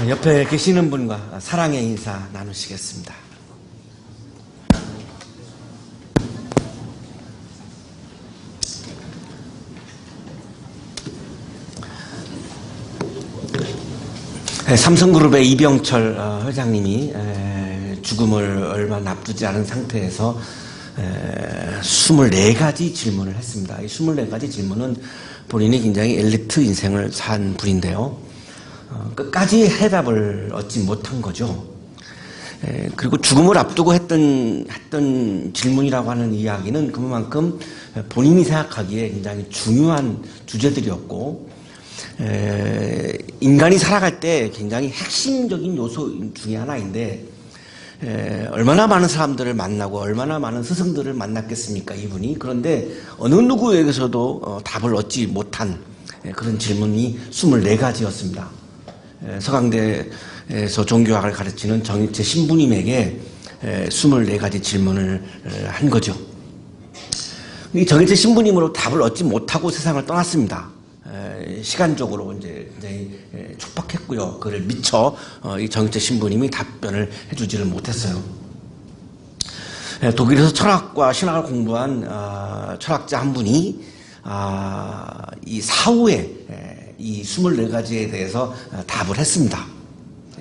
옆에 계시는 분과 사랑의 인사 나누시겠습니다. 삼성그룹의 이병철 회장님이 죽음을 얼마 앞두지 않은 상태에서 24가지 질문을 했습니다. 이 24가지 질문은 본인이 굉장히 엘리트 인생을 산 분인데요. 끝까지 해답을 얻지 못한 거죠. 그리고 죽음을 앞두고 했던 질문이라고 하는 이야기는 그만큼 본인이 생각하기에 굉장히 중요한 주제들이었고, 인간이 살아갈 때 굉장히 핵심적인 요소 중에 하나인데, 얼마나 많은 사람들을 만나고 얼마나 많은 스승들을 만났겠습니까, 이분이. 그런데 어느 누구에게서도 답을 얻지 못한 그런 질문이 24가지였습니다. 서강대에서 종교학을 가르치는 정일채 신부님에게 24가지 질문을 한 거죠. 이 정일채 신부님으로 답을 얻지 못하고 세상을 떠났습니다. 시간적으로 이제 굉장히 촉박했고요. 그를 미처 이 정일채 신부님이 답변을 해주지를 못했어요. 독일에서 철학과 신학을 공부한 철학자 한 분이 이 사후에 이 24가지에 대해서 답을 했습니다.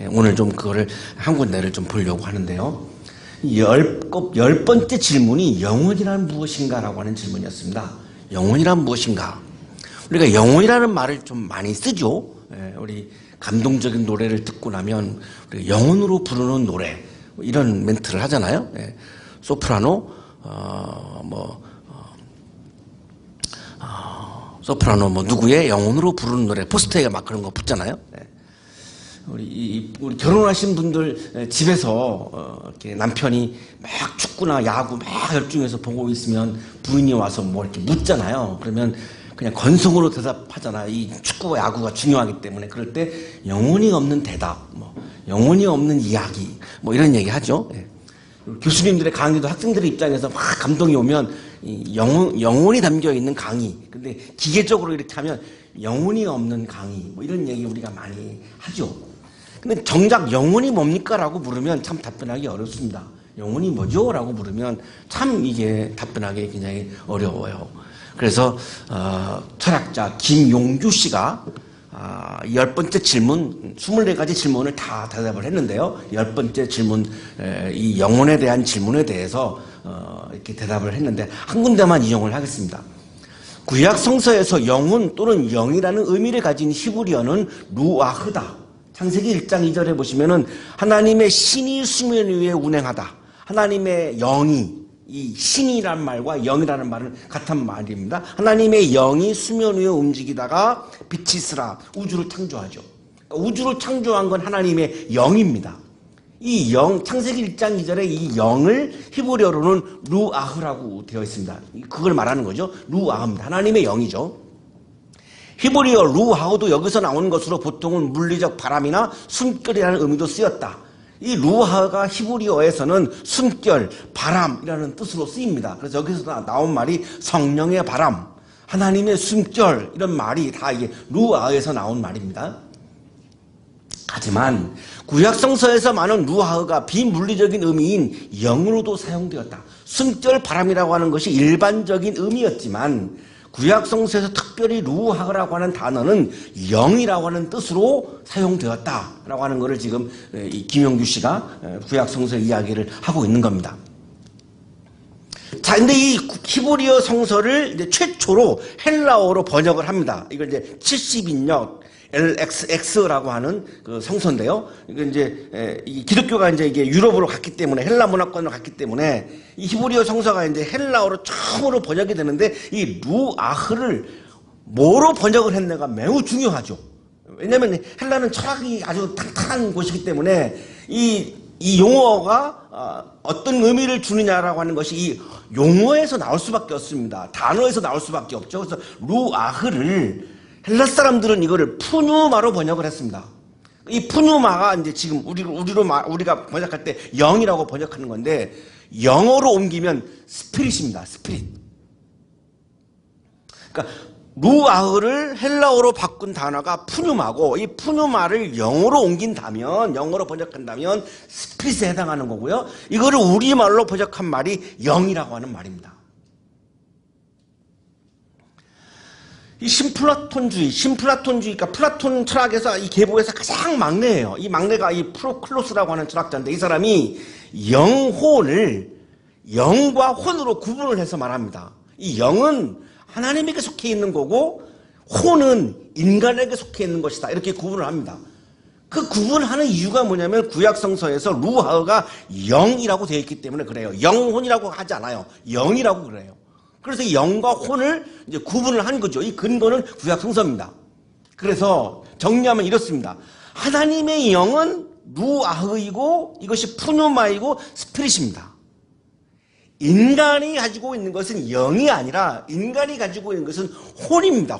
오늘 좀 그거를 한 군데를 좀 보려고 하는데요. 10번째 질문이 영혼이란 무엇인가라고 하는 질문이었습니다. 영혼이란 무엇인가? 우리가 영혼이라는 말을 좀 많이 쓰죠. 우리 감동적인 노래를 듣고 나면 우리가 영혼으로 부르는 노래 이런 멘트를 하잖아요. 소프라노 소프라노 누구의 영혼으로 부르는 노래 포스터에 막 그런 거 붙잖아요. 우리 결혼하신 분들 집에서 이렇게 남편이 막 축구나 야구 막 열중해서 보고 있으면 부인이 와서 뭐 이렇게 묻잖아요. 그러면 그냥 건성으로 대답하잖아. 이 축구와 야구가 중요하기 때문에. 그럴 때 영혼이 없는 대답, 영혼이 없는 이야기, 이런 얘기 하죠. 교수님들의 강의도 학생들의 입장에서 막 감동이 오면 영혼이 담겨 있는 강의. 근데 기계적으로 이렇게 하면 영혼이 없는 강의. 이런 얘기 우리가 많이 하죠. 근데 정작 영혼이 뭡니까? 라고 물으면 참 답변하기 어렵습니다. 영혼이 뭐죠? 라고 물으면 참 이게 답변하기 굉장히 어려워요. 그래서 철학자 김용규 씨가 10번째 질문, 24가지 질문을 다 대답을 했는데요. 10번째 질문, 이 영혼에 대한 질문에 대해서 이렇게 대답을 했는데 한 군데만 인용을 하겠습니다. 구약 성서에서 영혼 또는 영이라는 의미를 가진 히브리어는 루아흐다. 창세기 1장 2절에 보시면은 하나님의 신이 수면 위에 운행하다. 하나님의 영이, 이 신이라는 말과 영이라는 말은 같은 말입니다. 하나님의 영이 수면 위에 움직이다가 빛이 있으라 우주를 창조하죠. 그러니까 우주를 창조한 건 하나님의 영입니다. 이 영, 창세기 1장 2절에 이 영을 히브리어로는 루아흐라고 되어 있습니다. 그걸 말하는 거죠. 루아흐입니다. 하나님의 영이죠. 히브리어 루아흐도 여기서 나오는 것으로 보통은 물리적 바람이나 숨결이라는 의미도 쓰였다. 이 루아흐가 히브리어에서는 숨결, 바람이라는 뜻으로 쓰입니다. 그래서 여기서 나온 말이 성령의 바람, 하나님의 숨결 이런 말이 다 이게 루아흐에서 나온 말입니다. 하지만 구약 성서에서 많은 루아흐가 비물리적인 의미인 영으로도 사용되었다. 숨결, 바람이라고 하는 것이 일반적인 의미였지만 구약 성서에서 특별히 루아흐라고 하는 단어는 영이라고 하는 뜻으로 사용되었다라고 하는 것을 지금 이 김용규 씨가 구약 성서 이야기를 하고 있는 겁니다. 자, 근데 이 히브리어 성서를 이제 최초로 헬라어로 번역을 합니다. 이걸 이제 70인역 LXX라고 하는 그 성서인데요. 이거 이제 이 기독교가 이제 이게 유럽으로 갔기 때문에 헬라 문화권으로 갔기 때문에 이 히브리어 성서가 이제 헬라어로 처음으로 번역이 되는데 이 루아흐를 뭐로 번역을 했냐가 매우 중요하죠. 왜냐하면 헬라는 철학이 아주 탄탄한 곳이기 때문에 이 용어가 어떤 의미를 주느냐라고 하는 것이 이 용어에서 나올 수밖에 없습니다. 단어에서 나올 수밖에 없죠. 그래서 루아흐를 헬라 사람들은 이거를 푸뉴마로 번역을 했습니다. 이 푸뉴마가 이제 지금 우리가 번역할 때 영이라고 번역하는 건데 영어로 옮기면 스피릿입니다. 스피릿. 그러니까 루아흐를 헬라어로 바꾼 단어가 푸뉴마고, 이 푸뉴마를 영어로 옮긴다면, 영어로 번역한다면 스피릿에 해당하는 거고요. 이거를 우리말로 번역한 말이 영이라고 하는 말입니다. 이 신플라톤주의, 그러니까 플라톤 철학에서 이 계보에서 가장 막내예요. 이 막내가 이 프로클로스라고 하는 철학자인데, 이 사람이 영혼을 영과 혼으로 구분을 해서 말합니다. 이 영은 하나님에게 속해 있는 거고 혼은 인간에게 속해 있는 것이다, 이렇게 구분을 합니다. 그 구분하는 이유가 뭐냐면 구약 성서에서 루아흐가 영이라고 되어 있기 때문에 그래요. 영혼이라고 하지 않아요. 영이라고 그래요. 그래서 이 영과 혼을 이제 구분을 한 거죠. 이 근거는 구약 성서입니다. 그래서 정리하면 이렇습니다. 하나님의 영은 루아흐이고 이것이 푸뉴마이고 스피릿입니다. 인간이 가지고 있는 것은 영이 아니라 인간이 가지고 있는 것은 혼입니다.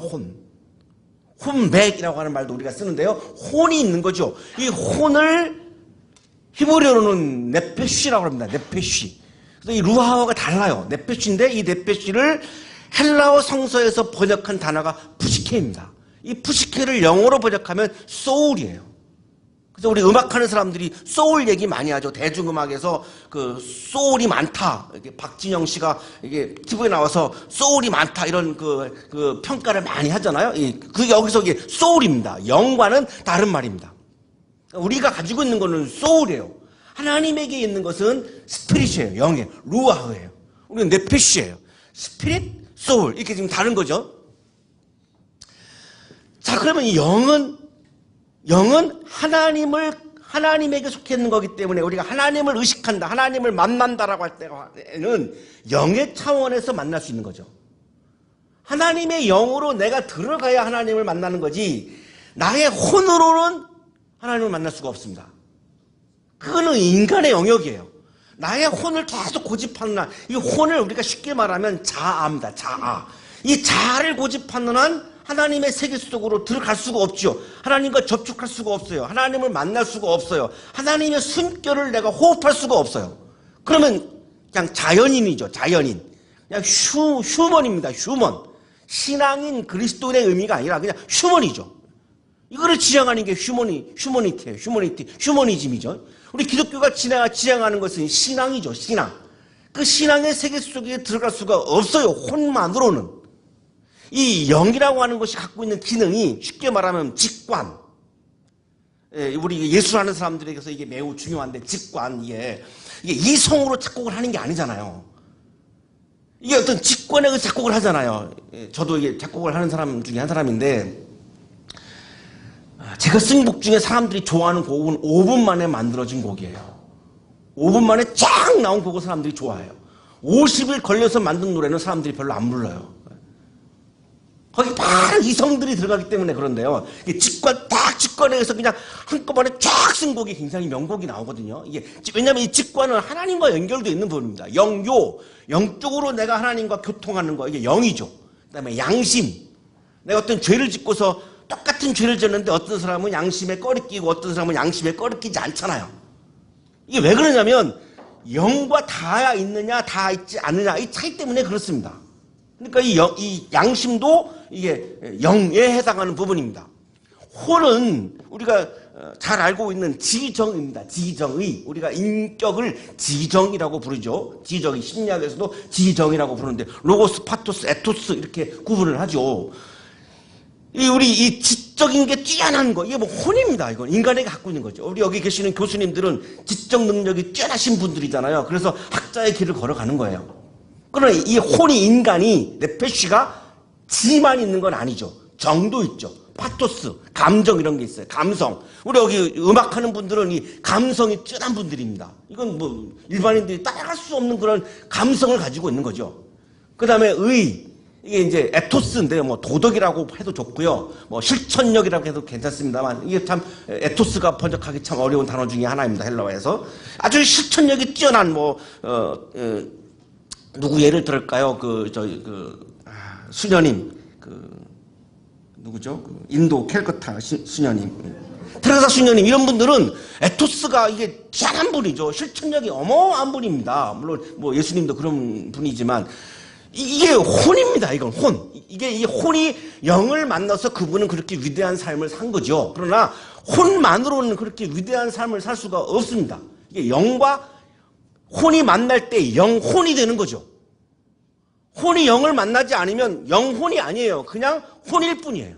혼맥이라고 하는 말도 우리가 쓰는데요. 혼이 있는 거죠. 이 혼을 히브리어로는 네페쉬라고 합니다. 네페쉬. 그래서 이 루아흐가 달라요. 네페쉬인데 이 네페쉬를 헬라어 성서에서 번역한 단어가 푸시케입니다. 이 푸시케를 영어로 번역하면 소울이에요. 그래서 우리 음악하는 사람들이 소울 얘기 많이 하죠. 대중음악에서 그 소울이 많다. 이렇게 박진영 씨가 이게 TV에 나와서 소울이 많다 이런 그 평가를 많이 하잖아요. 그 여기서 이게 소울입니다. 영과는 다른 말입니다. 우리가 가지고 있는 거는 소울이에요. 하나님에게 있는 것은 스피릿이에요. 영이에요. 루아흐예요. 우리는 네페쉬예요. 스피릿, 소울 이렇게 지금 다른 거죠. 자, 그러면 이 영은 하나님에게 속해 있는 거기 때문에 우리가 하나님을 의식한다, 하나님을 만난다라고 할 때는 영의 차원에서 만날 수 있는 거죠. 하나님의 영으로 내가 들어가야 하나님을 만나는 거지 나의 혼으로는 하나님을 만날 수가 없습니다. 그거는 인간의 영역이에요. 나의 혼을 계속 고집하는 한, 이 혼을 우리가 쉽게 말하면 자아입니다. 자아. 이 자아를 고집하는 한 하나님의 세계 속으로 들어갈 수가 없죠. 하나님과 접촉할 수가 없어요. 하나님을 만날 수가 없어요. 하나님의 숨결을 내가 호흡할 수가 없어요. 그러면 그냥 자연인이죠. 자연인. 그냥 휴먼입니다. 휴먼. 신앙인 그리스도인의 의미가 아니라 그냥 휴먼이죠. 이거를 지향하는 게 휴머니티예요. 휴머니즘이죠. 우리 기독교가 지향하는 것은 신앙이죠. 신앙. 그 신앙의 세계 속에 들어갈 수가 없어요. 혼만으로는. 이 영이라고 하는 것이 갖고 있는 기능이 쉽게 말하면 직관. 우리 예술하는 사람들에게서 이게 매우 중요한데 직관. 이게 이성으로 작곡을 하는 게 아니잖아요. 이게 어떤 직관에 작곡을 하잖아요. 저도 이게 작곡을 하는 사람 중에 한 사람인데 제가 쓴 곡 중에 사람들이 좋아하는 곡은 5분 만에 만들어진 곡이에요. 5분 만에 쫙 나온 곡을 사람들이 좋아해요. 50일 걸려서 만든 노래는 사람들이 별로 안 불러요. 거기 바로 이성들이 들어가기 때문에 그런데요. 직관에서 그냥 한꺼번에 쫙 쓴 곡이 굉장히 명곡이 나오거든요. 왜냐하면 이 직관은 하나님과 연결되어 있는 부분입니다. 영적으로 내가 하나님과 교통하는 거, 이게 영이죠. 그 다음에 양심. 내가 어떤 죄를 짓고서 똑같은 죄를 졌는데 어떤 사람은 양심에 꺼리 끼고 어떤 사람은 양심에 꺼리 끼지 않잖아요. 이게 왜 그러냐면 영과 다 있느냐 다 있지 않느냐 이 차이 때문에 그렇습니다. 그러니까 이 양심도 이게 영에 해당하는 부분입니다. 혼은 우리가 잘 알고 있는 지정입니다. 지정의. 우리가 인격을 지정이라고 부르죠. 지정이 심리학에서도 지정이라고 부르는데 로고스, 파토스, 에토스 이렇게 구분을 하죠. 이 지적인 게 뛰어난 거, 이게 뭐 혼입니다. 이건 인간에게 갖고 있는 거죠. 우리 여기 계시는 교수님들은 지적 능력이 뛰어나신 분들이잖아요. 그래서 학자의 길을 걸어가는 거예요. 그러나 이 혼이 인간이 네페쉬가 지만 있는 건 아니죠. 정도 있죠. 파토스, 감정 이런 게 있어요. 감성. 우리 여기 음악하는 분들은 이 감성이 뛰어난 분들입니다. 이건 뭐 일반인들이 따라갈 수 없는 그런 감성을 가지고 있는 거죠. 그 다음에 이게 이제 에토스인데요. 뭐 도덕이라고 해도 좋고요. 뭐 실천력이라고 해도 괜찮습니다만 이게 참 에토스가 번역하기 참 어려운 단어 중에 하나입니다. 헬라어에서. 아주 실천력이 뛰어난 누구 예를 들을까요? 수녀님, 누구죠? 인도 캘커타 수녀님. 테레사 수녀님, 이런 분들은 에토스가 이게 희한한 분이죠. 실천력이 어마어마한 분입니다. 물론 뭐 예수님도 그런 분이지만 이게 혼입니다. 이건 혼. 이 혼이 영을 만나서 그분은 그렇게 위대한 삶을 산 거죠. 그러나 혼만으로는 그렇게 위대한 삶을 살 수가 없습니다. 이게 영과 혼이 만날 때 영혼이 되는 거죠. 혼이 영을 만나지 않으면 영혼이 아니에요. 그냥 혼일 뿐이에요.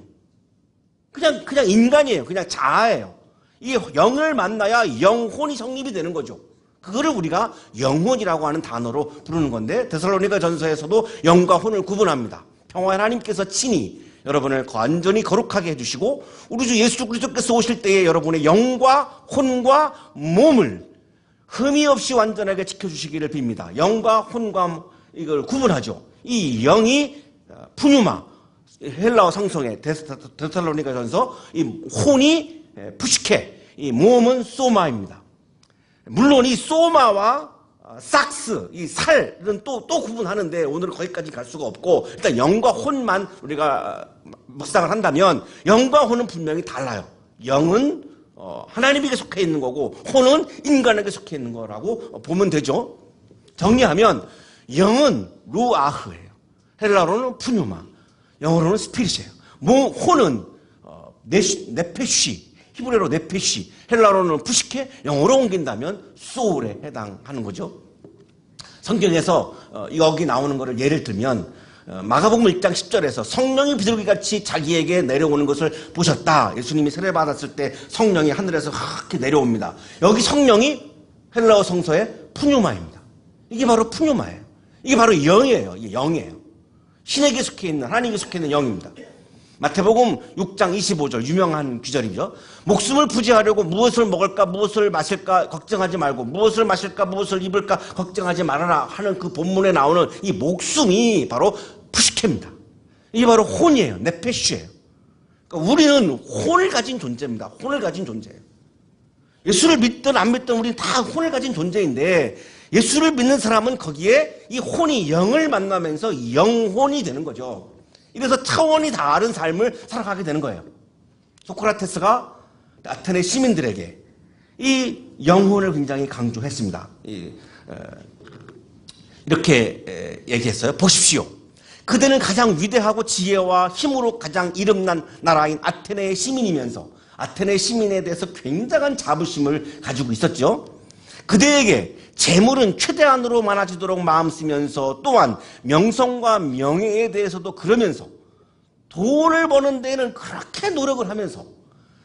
그냥 인간이에요. 그냥 자아예요. 이게 영을 만나야 영혼이 성립이 되는 거죠. 그거를 우리가 영혼이라고 하는 단어로 부르는 건데 데살로니가 전서에서도 영과 혼을 구분합니다. 평화의 하나님께서 친히 여러분을 완전히 거룩하게 해주시고 우리 주 예수 그리스도께서 오실 때에 여러분의 영과 혼과 몸을 흠이 없이 완전하게 지켜주시기를 빕니다. 영과 혼과 이걸 구분하죠. 이 영이 푸뉴마, 헬라어 상성의 데살로니가 전서, 이 혼이 푸시케, 이 몸은 소마입니다. 물론 이 소마와 삭스, 이 살은 또 구분하는데 오늘은 거기까지 갈 수가 없고 일단 영과 혼만 우리가 묵상을 한다면 영과 혼은 분명히 달라요. 영은 하나님에게 속해 있는 거고 혼은 인간에게 속해 있는 거라고 보면 되죠. 정리하면 영은 루아흐예요. 헬라어로는 푸뉴마, 영어로는 스피릿이에요. 혼은 네페쉬, 히브리어로 네페쉬, 헬라어로는 푸시케, 영어로 옮긴다면 소울에 해당하는 거죠. 성경에서 여기 나오는 것을 예를 들면 마가복음 1장 10절에서 성령이 비둘기같이 자기에게 내려오는 것을 보셨다. 예수님이 세례받았을 때 성령이 하늘에서 그렇게 내려옵니다. 여기 성령이 헬라어 성서의 푸뉴마입니다. 이게 바로 푸뉴마예요. 이게 바로 영이에요. 이게 영이에요. 신에게 속해 있는, 하나님께 속해 있는 영입니다. 마태복음 6장 25절 유명한 구절이죠. 목숨을 부지하려고 무엇을 먹을까 무엇을 마실까 걱정하지 말고 무엇을 마실까 무엇을 입을까 걱정하지 말아라 하는 그 본문에 나오는 이 목숨이 바로 푸시케입니다. 이게 바로 혼이에요. 네페쉬예요. 그러니까 우리는 혼을 가진 존재입니다. 혼을 가진 존재예요. 예수를 믿든 안 믿든 우리는 다 혼을 가진 존재인데 예수를 믿는 사람은 거기에 이 혼이 영을 만나면서 영혼이 되는 거죠. 이래서 차원이 다른 삶을 살아가게 되는 거예요. 소크라테스가 아테네 시민들에게 이 영혼을 굉장히 강조했습니다. 이렇게 얘기했어요. 보십시오. 그대는 가장 위대하고 지혜와 힘으로 가장 이름난 나라인 아테네의 시민이면서 아테네 시민에 대해서 굉장한 자부심을 가지고 있었죠. 그대에게 재물은 최대한으로 많아지도록 마음 쓰면서 또한 명성과 명예에 대해서도 그러면서 돈을 버는 데는 그렇게 노력을 하면서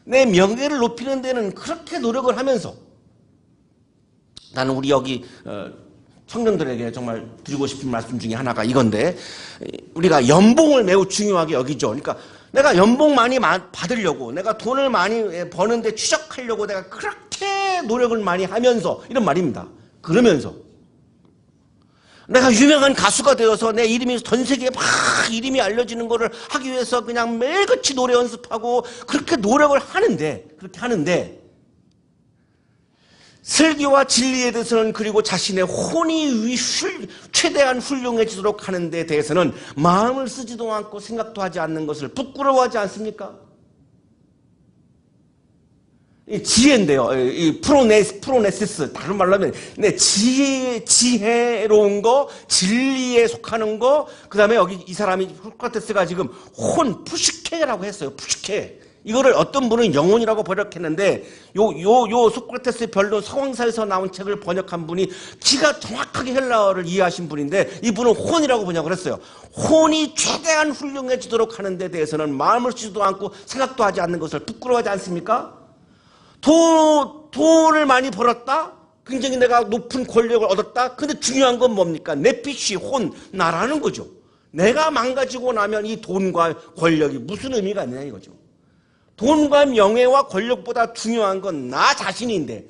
내 명예를 높이는 데는 그렇게 노력을 하면서 나는 우리 여기 청년들에게 정말 드리고 싶은 말씀 중에 하나가 이건데 우리가 연봉을 매우 중요하게 여기죠. 그러니까 내가 연봉 많이 받으려고 내가 돈을 많이 버는데 추적하려고 내가 그렇게 노력을 많이 하면서 이런 말입니다. 그러면서 내가 유명한 가수가 되어서 내 이름이 전 세계에 막 이름이 알려지는 거를 하기 위해서 그냥 매일같이 노래 연습하고 그렇게 노력을 하는데 그렇게 하는데 슬기와 진리에 대해서는 그리고 자신의 혼이 최대한 훌륭해지도록 하는 데 대해서는 마음을 쓰지도 않고 생각도 하지 않는 것을 부끄러워하지 않습니까? 이 지혜인데요. 이 프로네시스 다른 말로 하면 지혜로운 거, 진리에 속하는 거, 그 다음에 여기 이 사람이 소크라테스가 지금 푸시케라고 했어요. 푸시케. 이거를 어떤 분은 영혼이라고 번역했는데 요 소크라테스의 변론 서왕사에서 나온 책을 번역한 분이 기가 정확하게 헬라어를 이해하신 분인데 이분은 혼이라고 번역을 했어요. 혼이 최대한 훌륭해지도록 하는 데 대해서는 마음을 쓰지도 않고 생각도 하지 않는 것을 부끄러워하지 않습니까? 돈을 많이 벌었다? 굉장히 내가 높은 권력을 얻었다? 근데 중요한 건 뭡니까? 네피시, 혼, 나라는 거죠. 내가 망가지고 나면 이 돈과 권력이 무슨 의미가 있느냐 이거죠. 돈과 명예와 권력보다 중요한 건 나 자신인데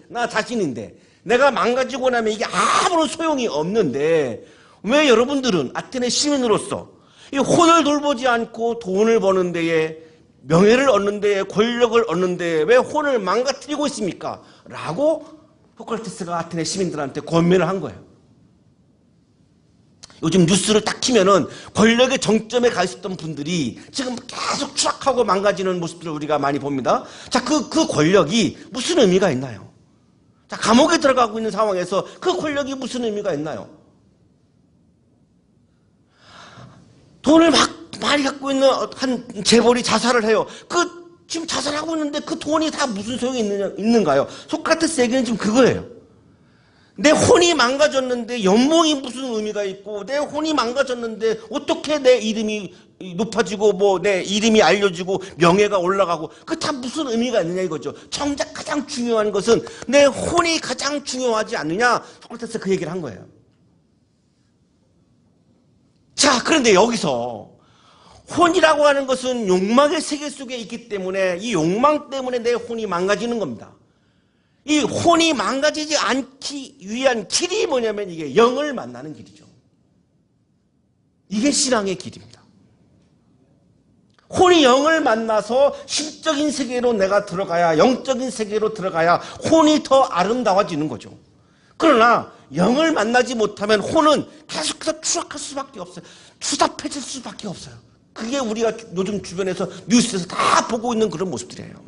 내가 망가지고 나면 이게 아무런 소용이 없는데 왜 여러분들은 아테네 시민으로서 이 혼을 돌보지 않고 돈을 버는 데에 명예를 얻는 데에 권력을 얻는 데에 왜 혼을 망가뜨리고 있습니까? 라고 소크라테스가 아테네 시민들한테 권면을 한 거예요. 요즘 뉴스를 딱 키면은 권력의 정점에 가 있었던 분들이 지금 계속 추락하고 망가지는 모습들을 우리가 많이 봅니다. 자, 그 권력이 무슨 의미가 있나요? 자, 감옥에 들어가고 있는 상황에서 그 권력이 무슨 의미가 있나요? 돈을 막 많이 갖고 있는 한 재벌이 자살을 해요. 지금 자살하고 있는데 그 돈이 다 무슨 소용이 있는가요? 소크라테스 얘기는 지금 그거예요. 내 혼이 망가졌는데 연봉이 무슨 의미가 있고, 내 혼이 망가졌는데 어떻게 내 이름이 높아지고 뭐 내 이름이 알려지고 명예가 올라가고, 그 다 무슨 의미가 있느냐 이거죠. 정작 가장 중요한 것은 내 혼이 가장 중요하지 않느냐. 소크라테스가 그 얘기를 한 거예요. 자, 그런데 여기서 혼이라고 하는 것은 욕망의 세계 속에 있기 때문에 이 욕망 때문에 내 혼이 망가지는 겁니다. 이 혼이 망가지지 않기 위한 길이 뭐냐면 이게 영을 만나는 길이죠. 이게 신앙의 길입니다. 혼이 영을 만나서 심적인 세계로 내가 들어가야, 영적인 세계로 들어가야 혼이 더 아름다워지는 거죠. 그러나 영을 만나지 못하면 혼은 계속해서 추락할 수밖에 없어요. 추잡해질 수밖에 없어요. 그게 우리가 요즘 주변에서 뉴스에서 다 보고 있는 그런 모습들이에요.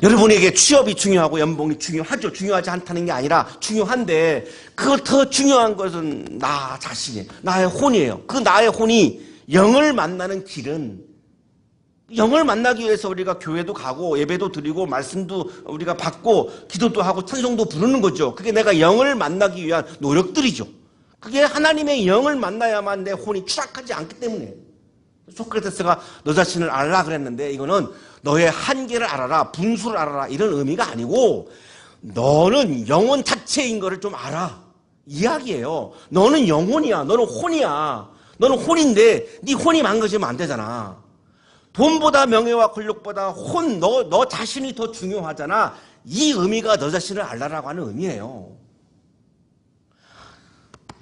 여러분에게 취업이 중요하고 연봉이 중요하죠. 중요하지 않다는 게 아니라 중요한데, 그걸 더 중요한 것은 나 자신이에요. 나의 혼이에요. 그 나의 혼이 영을 만나는 길은, 영을 만나기 위해서 우리가 교회도 가고 예배도 드리고 말씀도 우리가 받고 기도도 하고 찬송도 부르는 거죠. 그게 내가 영을 만나기 위한 노력들이죠. 그게 하나님의 영을 만나야만 내 혼이 추락하지 않기 때문에. 소크라테스가 너 자신을 알라 그랬는데, 이거는 너의 한계를 알아라, 분수를 알아라, 이런 의미가 아니고 너는 영혼 자체인 거를 좀 알아, 이야기예요. 너는 영혼이야. 너는 혼이야. 너는 혼인데 네 혼이 망가지면 안 되잖아. 돈보다 명예와 권력보다 혼, 너 자신이 더 중요하잖아. 이 의미가 너 자신을 알라라고 하는 의미예요.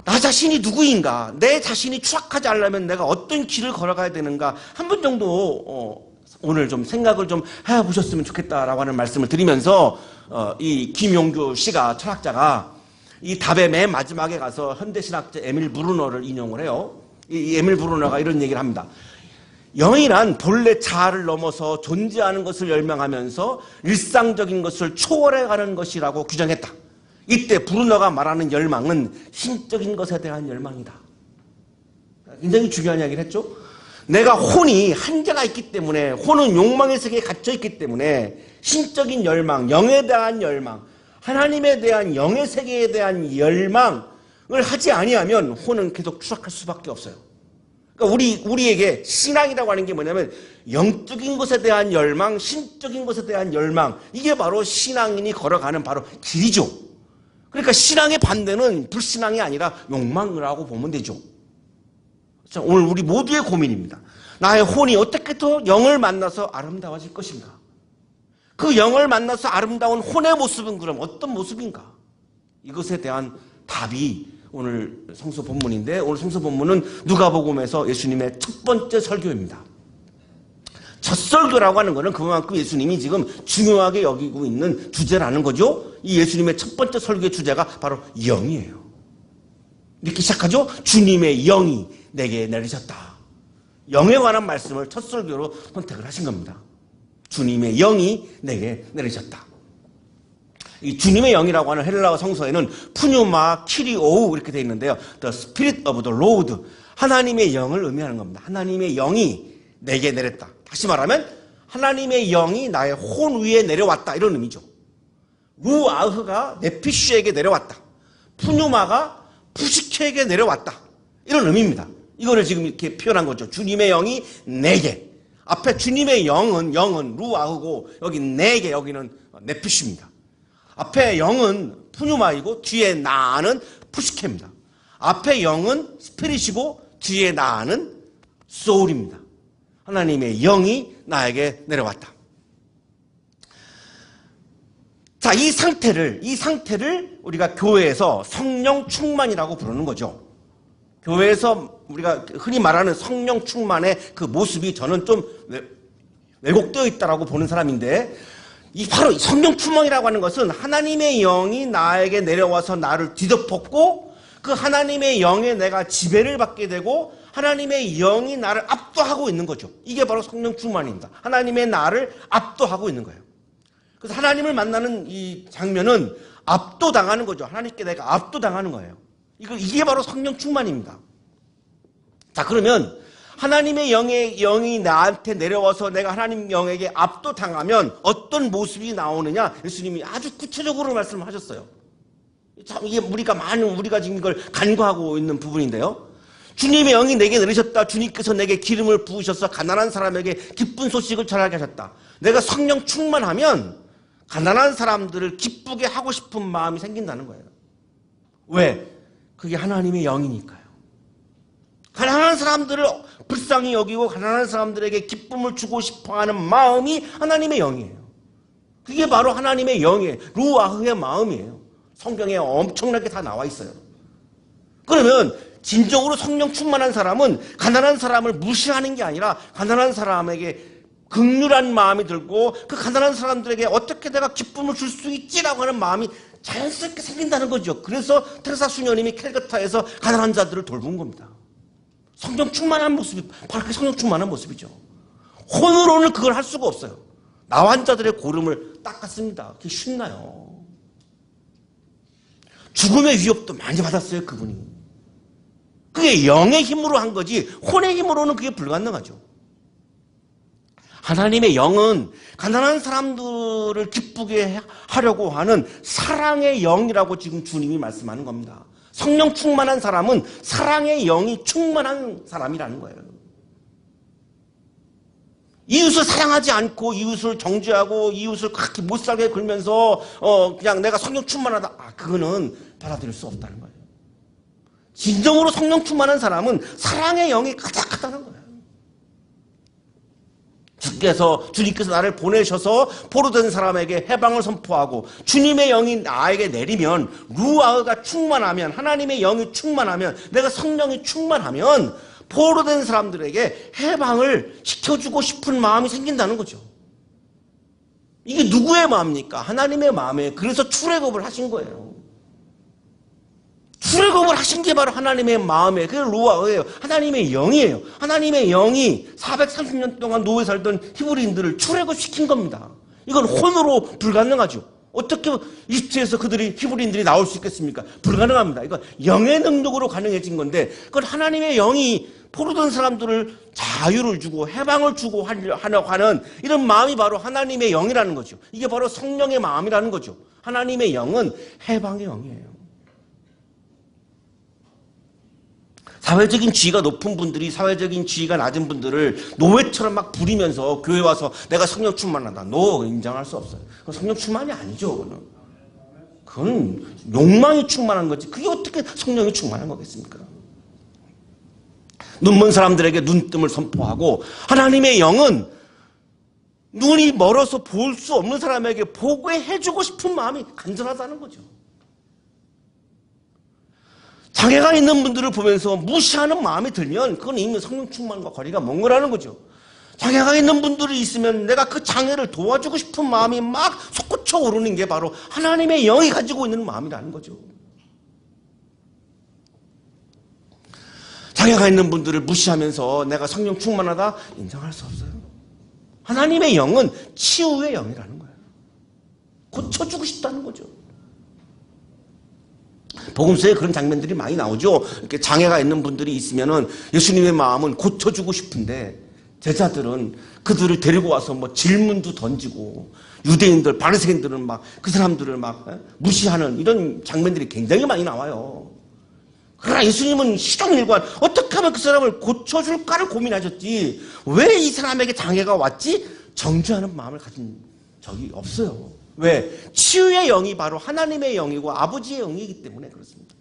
나 자신이 누구인가, 내 자신이 추락하지 않으려면 내가 어떤 길을 걸어가야 되는가, 한 번 정도 오늘 좀 생각을 좀 해보셨으면 좋겠다라고 하는 말씀을 드리면서, 이 김용규 씨가, 철학자가 이 답의 맨 마지막에 가서 현대신학자 에밀 브루너를 인용을 해요. 이 에밀 브루너가 이런 얘기를 합니다. 영이란 본래 자아를 넘어서 존재하는 것을 열망하면서 일상적인 것을 초월해가는 것이라고 규정했다. 이때 브루너가 말하는 열망은 신적인 것에 대한 열망이다. 굉장히 중요한 이야기를 했죠. 내가 혼이 한계가 있기 때문에, 혼은 욕망의 세계에 갇혀있기 때문에 신적인 열망, 영에 대한 열망, 하나님에 대한 영의 세계에 대한 열망을 하지 아니하면 혼은 계속 추락할 수밖에 없어요. 그러니까 우리에게 신앙이라고 하는 게 뭐냐면 영적인 것에 대한 열망, 신적인 것에 대한 열망, 이게 바로 신앙인이 걸어가는 바로 길이죠. 그러니까 신앙의 반대는 불신앙이 아니라 욕망이라고 보면 되죠. 자, 오늘 우리 모두의 고민입니다. 나의 혼이 어떻게 더 영을 만나서 아름다워질 것인가? 그 영을 만나서 아름다운 혼의 모습은 그럼 어떤 모습인가? 이것에 대한 답이 오늘 성서 본문인데, 오늘 성서 본문은 누가복음에서 예수님의 첫 번째 설교입니다. 첫 설교라고 하는 것은 그만큼 예수님이 지금 중요하게 여기고 있는 주제라는 거죠. 이 예수님의 첫 번째 설교의 주제가 바로 영이에요. 이렇게 시작하죠. 주님의 영이 내게 내리셨다. 영에 관한 말씀을 첫 설교로 선택을 하신 겁니다. 주님의 영이 내게 내리셨다. 이 주님의 영이라고 하는 헬라어 성서에는 푸뉴마 키리오우 이렇게 되어 있는데요. The Spirit of the Lord, 하나님의 영을 의미하는 겁니다. 하나님의 영이 내게 내렸다. 다시 말하면 하나님의 영이 나의 혼 위에 내려왔다, 이런 의미죠. 루아흐가 네피슈에게 내려왔다. 푸뉴마가 푸시케에게 내려왔다, 이런 의미입니다. 이거를 지금 이렇게 표현한 거죠. 주님의 영이 내게. 앞에 주님의 영은 루아흐고, 여기 내게, 여기는 네피슈입니다. 앞에 영은 푸뉴마이고 뒤에 나는 푸시케입니다. 앞에 영은 스피릿이고 뒤에 나는 소울입니다. 하나님의 영이 나에게 내려왔다. 자, 이 상태를 우리가 교회에서 성령 충만이라고 부르는 거죠. 교회에서 우리가 흔히 말하는 성령 충만의 그 모습이 저는 좀 왜곡되어 있다라고 보는 사람인데, 이 바로 성령 충만이라고 하는 것은 하나님의 영이 나에게 내려와서 나를 뒤덮었고, 그 하나님의 영에 내가 지배를 받게 되고 하나님의 영이 나를 압도하고 있는 거죠. 이게 바로 성령 충만입니다. 하나님의 나를 압도하고 있는 거예요. 그래서 하나님을 만나는 이 장면은 압도당하는 거죠. 하나님께 내가 압도당하는 거예요. 이게 바로 성령 충만입니다. 자, 그러면 하나님의 영이 나한테 내려와서 내가 하나님 영에게 압도당하면 어떤 모습이 나오느냐? 예수님이 아주 구체적으로 말씀하셨어요. 참 이게 우리가 지금 이걸 간과하고 있는 부분인데요. 주님의 영이 내게 내리셨다. 주님께서 내게 기름을 부으셔서 가난한 사람에게 기쁜 소식을 전하게 하셨다. 내가 성령 충만하면 가난한 사람들을 기쁘게 하고 싶은 마음이 생긴다는 거예요. 왜? 그게 하나님의 영이니까요. 가난한 사람들을 불쌍히 여기고 가난한 사람들에게 기쁨을 주고 싶어하는 마음이 하나님의 영이에요. 그게 바로 하나님의 영이에요. 루아흐의 마음이에요. 성경에 엄청나게 다 나와 있어요. 그러면 진정으로 성령 충만한 사람은 가난한 사람을 무시하는 게 아니라 가난한 사람에게 긍휼한 마음이 들고 그 가난한 사람들에게 어떻게 내가 기쁨을 줄 수 있지라고 하는 마음이 자연스럽게 생긴다는 거죠. 그래서 테레사 수녀님이 캘커타에서 가난한 자들을 돌본 겁니다. 성령 충만한 모습이 바로 그 성령 충만한 모습이죠. 혼으로는 그걸 할 수가 없어요. 나환자들의 고름을 닦았습니다. 그게 쉽나요? 죽음의 위협도 많이 받았어요, 그분이. 그게 영의 힘으로 한 거지 혼의 힘으로는 그게 불가능하죠. 하나님의 영은 가난한 사람들을 기쁘게 하려고 하는 사랑의 영이라고 지금 주님이 말씀하는 겁니다. 성령 충만한 사람은 사랑의 영이 충만한 사람이라는 거예요. 이웃을 사랑하지 않고 이웃을 정죄하고 이웃을 그렇게 못살게 굴면서 그냥 내가 성령 충만하다. 그거는 받아들일 수 없다는 거예요. 진정으로 성령 충만한 사람은 사랑의 영이 가득하다는 거예요. 주님께서 나를 보내셔서 포로된 사람에게 해방을 선포하고 주님의 영이 나에게 내리면 루아흐가 충만하면 하나님의 영이 충만하면 내가 성령이 충만하면 포로된 사람들에게 해방을 시켜주고 싶은 마음이 생긴다는 거죠. 이게 누구의 마음입니까? 하나님의 마음이에요. 그래서 출애굽을 하신 거예요. 출애굽을 하신 게 바로 하나님의 마음이에요. 그게 루아흐예요. 하나님의 영이에요. 하나님의 영이 430년 동안 노예 살던 히브리인들을 출애굽시킨 겁니다. 이건 혼으로 불가능하죠. 어떻게 이집트에서 히브리인들이 나올 수 있겠습니까? 불가능합니다. 이건 영의 능력으로 가능해진 건데 그건 하나님의 영이 포로된 사람들을 자유를 주고 해방을 주고 하려고 하는 이런 마음이 바로 하나님의 영이라는 거죠. 이게 바로 성령의 마음이라는 거죠. 하나님의 영은 해방의 영이에요. 사회적인 지위가 높은 분들이 사회적인 지위가 낮은 분들을 노예처럼 막 부리면서 교회 와서 내가 성령 충만하다. 인정할 수 없어요. 그건 성령 충만이 아니죠. 그건 욕망이 충만한 거지. 그게 어떻게 성령이 충만한 거겠습니까? 눈먼 사람들에게 눈뜸을 선포하고 하나님의 영은 눈이 멀어서 볼 수 없는 사람에게 보게 해주고 싶은 마음이 간절하다는 거죠. 장애가 있는 분들을 보면서 무시하는 마음이 들면 그건 이미 성령 충만과 거리가 먼 거라는 거죠. 장애가 있는 분들이 있으면 내가 그 장애를 도와주고 싶은 마음이 막 솟구쳐 오르는 게 바로 하나님의 영이 가지고 있는 마음이라는 거죠. 장애가 있는 분들을 무시하면서 내가 성령 충만하다 인정할 수 없어요. 하나님의 영은 치유의 영이라는 거예요. 고쳐주고 싶다는 거죠. 복음서에 그런 장면들이 많이 나오죠. 이렇게 장애가 있는 분들이 있으면은 예수님의 마음은 고쳐주고 싶은데 제자들은 그들을 데리고 와서 뭐 질문도 던지고 유대인들, 바리새인들은 막 그 사람들을 막 무시하는 이런 장면들이 굉장히 많이 나와요. 그러나 예수님은 시종일관 어떻게 하면 그 사람을 고쳐줄까를 고민하셨지 왜 이 사람에게 장애가 왔지? 정죄하는 마음을 가진 적이 없어요. 왜? 치유의 영이 바로 하나님의 영이고 아버지의 영이기 때문에 그렇습니다.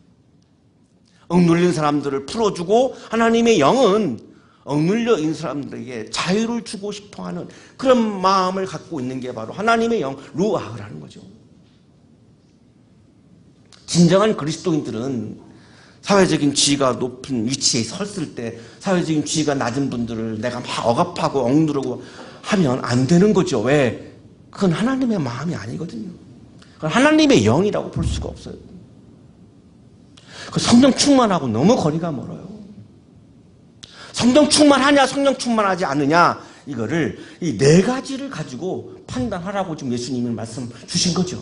억눌린 사람들을 풀어주고 하나님의 영은 억눌려 있는 사람들에게 자유를 주고 싶어하는 그런 마음을 갖고 있는 게 바로 하나님의 영 루아흐라는 거죠. 진정한 그리스도인들은 사회적인 지위가 높은 위치에 섰을 때 사회적인 지위가 낮은 분들을 내가 막 억압하고 억누르고 하면 안 되는 거죠. 왜? 그건 하나님의 마음이 아니거든요. 그건 하나님의 영이라고 볼 수가 없어요. 그 성령 충만하고 너무 거리가 멀어요. 성령 충만하냐 성령 충만하지 않느냐 이거를 이 네 가지를 가지고 판단하라고 지금 예수님이 말씀 주신 거죠.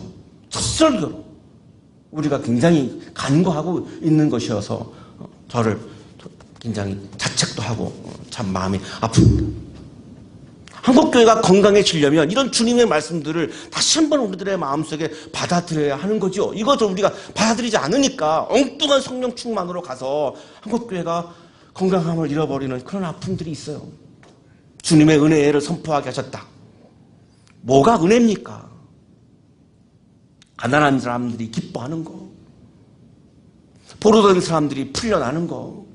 첫 설교로 우리가 굉장히 간과하고 있는 것이어서 저를 굉장히 자책도 하고 참 마음이 아픕니다. 한국교회가 건강해지려면 이런 주님의 말씀들을 다시 한번 우리들의 마음속에 받아들여야 하는 거죠. 이것을 우리가 받아들이지 않으니까 엉뚱한 성령 충만으로 가서 한국교회가 건강함을 잃어버리는 그런 아픔들이 있어요. 주님의 은혜를 선포하게 하셨다. 뭐가 은혜입니까? 가난한 사람들이 기뻐하는 거, 포로된 사람들이 풀려나는 거,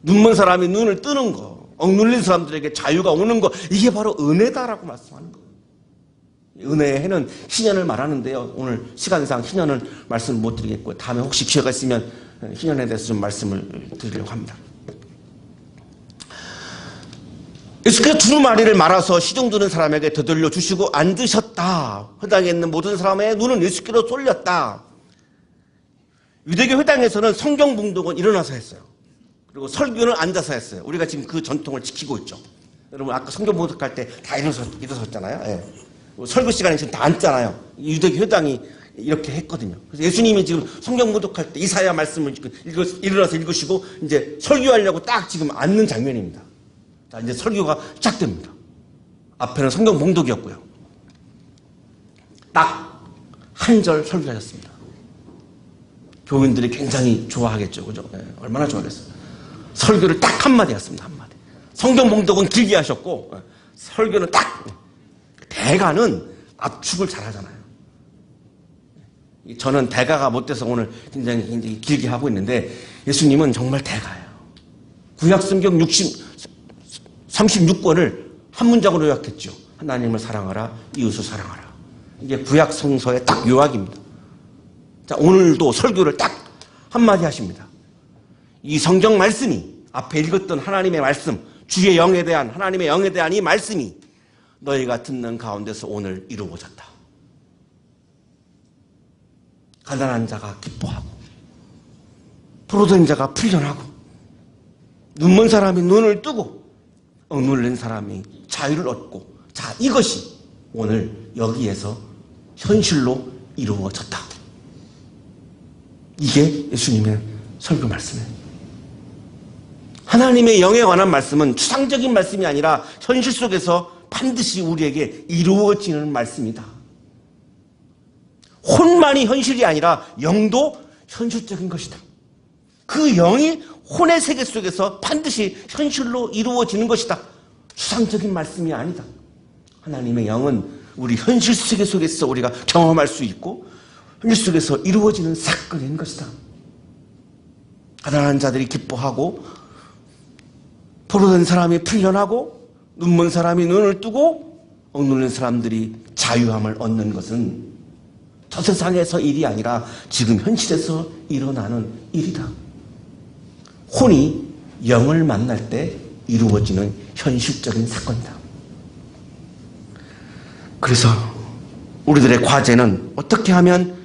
눈먼 사람이 눈을 뜨는 거, 억눌린 사람들에게 자유가 오는 거, 이게 바로 은혜다라고 말씀하는 거예요. 은혜의 해는 희년을 말하는데요. 오늘 시간상 희년을 말씀 못 드리겠고요. 다음에 혹시 기회가 있으면 희년에 대해서 좀 말씀을 드리려고 합니다. 예수께서 두루마리를 말아서 시중 드는 사람에게 되돌려 주시고 앉으셨다. 회당에 있는 모든 사람의 눈은 예수께로 쏠렸다. 유대교 회당에서는 성경 봉독은 일어나서 했어요. 그리고 설교는 앉아서 했어요. 우리가 지금 그 전통을 지키고 있죠. 여러분 아까 성경 봉독할 때 다 일어섰잖아요. 예. 설교 시간에 지금 다 앉잖아요. 유대교 회당이 이렇게 했거든요. 그래서 예수님이 지금 성경 봉독할 때 이사야 말씀을 일어나서 읽으시고 이제 설교하려고 딱 지금 앉는 장면입니다. 자, 이제 설교가 시작됩니다. 앞에는 성경 봉독이었고요. 딱 한 절 설교하셨습니다. 교인들이 굉장히 좋아하겠죠. 그죠? 네, 얼마나 좋아하겠어요. 설교를 딱 한마디 했습니다. 한마디. 성경 봉독은 길게 하셨고, 설교는 딱, 대가는 압축을 잘 하잖아요. 저는 대가가 못 돼서 오늘 굉장히 길게 하고 있는데, 예수님은 정말 대가예요. 구약성경 36권을 한 문장으로 요약했죠. 하나님을 사랑하라, 이웃을 사랑하라. 이게 구약 성서의 딱 요약입니다. 자, 오늘도 설교를 딱 한마디 하십니다. 이 성경 말씀이 앞에 읽었던 하나님의 말씀, 주의 영에 대한 하나님의 영에 대한 이 말씀이 너희가 듣는 가운데서 오늘 이루어졌다. 가난한 자가 기뻐하고 포로된 자가 풀려나고 눈먼 사람이 눈을 뜨고 억눌린 사람이 자유를 얻고, 자, 이것이 오늘 여기에서 현실로 이루어졌다. 이게 예수님의 설교 말씀이에요. 하나님의 영에 관한 말씀은 추상적인 말씀이 아니라 현실 속에서 반드시 우리에게 이루어지는 말씀이다. 혼만이 현실이 아니라 영도 현실적인 것이다. 그 영이 혼의 세계 속에서 반드시 현실로 이루어지는 것이다. 추상적인 말씀이 아니다. 하나님의 영은 우리 현실 세계 속에서 우리가 경험할 수 있고 현실 속에서 이루어지는 사건인 것이다. 가난한 자들이 기뻐하고 포로된 사람이 풀려나고 눈먼 사람이 눈을 뜨고 억눌린 사람들이 자유함을 얻는 것은 저 세상에서 일이 아니라 지금 현실에서 일어나는 일이다. 혼이 영을 만날 때 이루어지는 현실적인 사건이다. 그래서 우리들의 과제는 어떻게 하면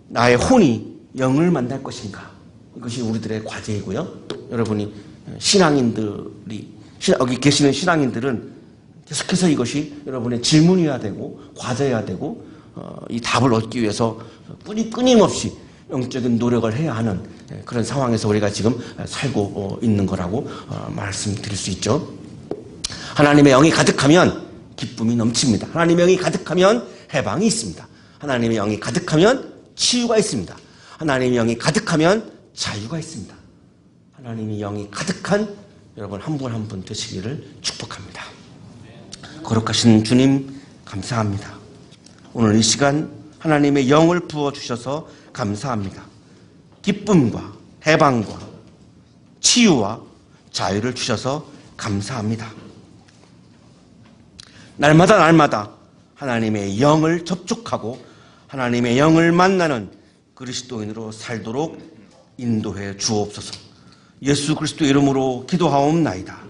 나의 혼이 영을 만날 것인가? 이것이 우리들의 과제이고요. 여러분이 여기 계시는 신앙인들은 계속해서 이것이 여러분의 질문이어야 되고 과제여야 되고 이 답을 얻기 위해서 끊임없이 영적인 노력을 해야 하는 그런 상황에서 우리가 지금 살고 있는 거라고 말씀드릴 수 있죠. 하나님의 영이 가득하면 기쁨이 넘칩니다. 하나님의 영이 가득하면 해방이 있습니다. 하나님의 영이 가득하면 치유가 있습니다. 하나님의 영이 가득하면 자유가 있습니다. 하나님의 영이 가득한 여러분 한 분 한 분 되시기를 축복합니다. 거룩하신 주님 감사합니다. 오늘 이 시간 하나님의 영을 부어주셔서 감사합니다. 기쁨과 해방과 치유와 자유를 주셔서 감사합니다. 날마다 하나님의 영을 접촉하고 하나님의 영을 만나는 그리스도인으로 살도록 인도해 주옵소서. 예수 그리스도 이름으로 기도하옵나이다.